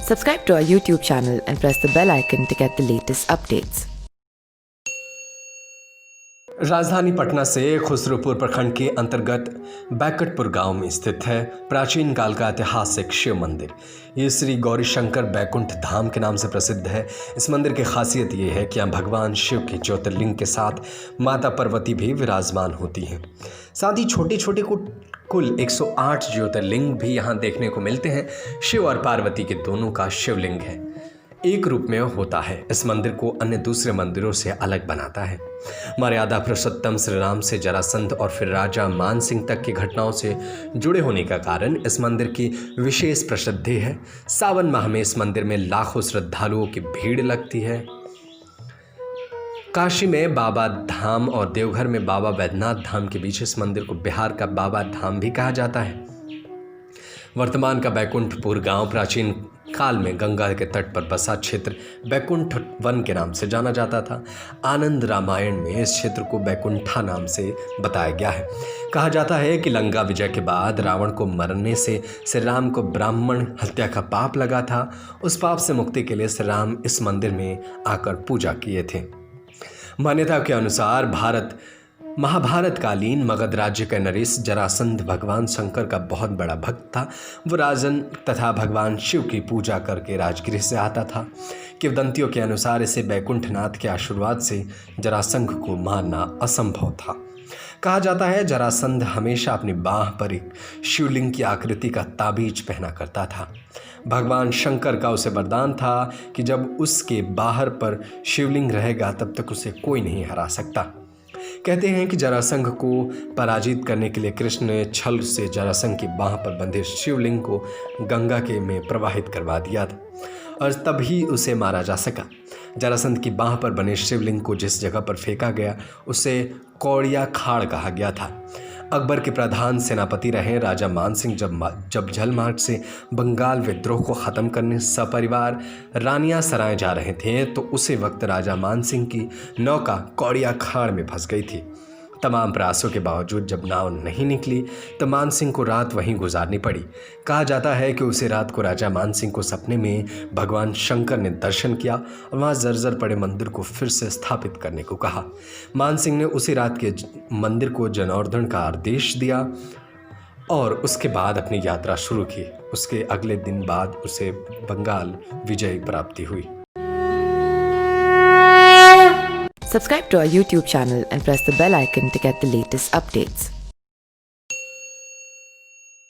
Subscribe to our YouTube channel and press the bell icon to get the latest updates. राजधानी पटना से खुसरूपुर प्रखंड के अंतर्गत बैकटपुर गांव में स्थित है प्राचीन काल का ऐतिहासिक शिव मंदिर। ये श्री गौरी शंकर बैकुंठ धाम के नाम से प्रसिद्ध है। इस मंदिर की खासियत ये है कि यहाँ भगवान शिव के ज्योतिर्लिंग के साथ माता पार्वती भी विराजमान होती हैं। साथ ही छोटे छोटे कुल 108 ज्योतिर्लिंग भी यहाँ देखने को मिलते हैं। शिव और पार्वती के दोनों का शिवलिंग है, एक रूप में होता है। इस मंदिर को अन्य दूसरे मंदिरों से अलग बनाता है। मर्यादा पुरुषोत्तम श्री राम से जरासंध और फिर राजा मान सिंह तक की घटनाओं से जुड़े होने का कारण इस मंदिर की विशेष प्रसिद्धि है। सावन माह में इस मंदिर में लाखों श्रद्धालुओं की भीड़ लगती है। काशी में बाबा धाम और देवघर में बाबा वैद्यनाथ धाम के बीच इस मंदिर को बिहार का बाबा धाम भी कहा जाता है। वर्तमान का बैकुंठपुर गांव प्राचीन काल में गंगा के तट पर बसा क्षेत्र बैकुंठ वन के नाम से जाना जाता था। आनंद रामायण में इस क्षेत्र को बैकुंठा नाम से बताया गया है। कहा जाता है कि लंका विजय के बाद रावण को मरने से श्री राम को ब्राह्मण हत्या का पाप लगा था। उस पाप से मुक्ति के लिए श्री राम इस मंदिर में आकर पूजा किए थे। मान्यता के अनुसार महाभारत कालीन मगध राज्य का नरेश जरासंध भगवान शंकर का बहुत बड़ा भक्त था। वो राजन तथा भगवान शिव की पूजा करके राजगृह से आता था। किंवदंतियों के अनुसार इसे बैकुंठनाथ के आशीर्वाद से जरासंध को मारना असंभव था। कहा जाता है जरासंध हमेशा अपनी बाह पर एक शिवलिंग की आकृति का ताबीज पहना करता था। भगवान शंकर का उसे वरदान था कि जब उसके बाहर पर शिवलिंग रहेगा तब तक उसे कोई नहीं हरा सकता। कहते हैं कि जरासंध को पराजित करने के लिए कृष्ण ने छल से जरासंध की बाह पर बंधे शिवलिंग को गंगा के में प्रवाहित करवा दिया था और तभी उसे मारा जा सका। जरासंध की बाह पर बने शिवलिंग को जिस जगह पर फेंका गया उसे कौड़िया खाड़ कहा गया था। अकबर के प्रधान सेनापति रहे राजा मान सिंह जब जलमार्ग से बंगाल विद्रोह को ख़त्म करने सपरिवार रानिया सराय जा रहे थे तो उसी वक्त राजा मान सिंह की नौका कौड़िया खाड़ में फंस गई थी। तमाम प्रयासों के बावजूद जब नाव नहीं निकली तो मान सिंह को रात वहीं गुजारनी पड़ी। कहा जाता है कि उसी रात को राजा मान सिंह को सपने में भगवान शंकर ने दर्शन किया और वहाँ जर्जर पड़े मंदिर को फिर से स्थापित करने को कहा। मान सिंह ने उसी रात के मंदिर को जनार्दन का आदेश दिया और उसके बाद अपनी यात्रा शुरू की। उसके अगले दिन बाद उसे बंगाल विजय प्राप्ति हुई। Subscribe to our YouTube channel and press the bell icon to get the latest updates.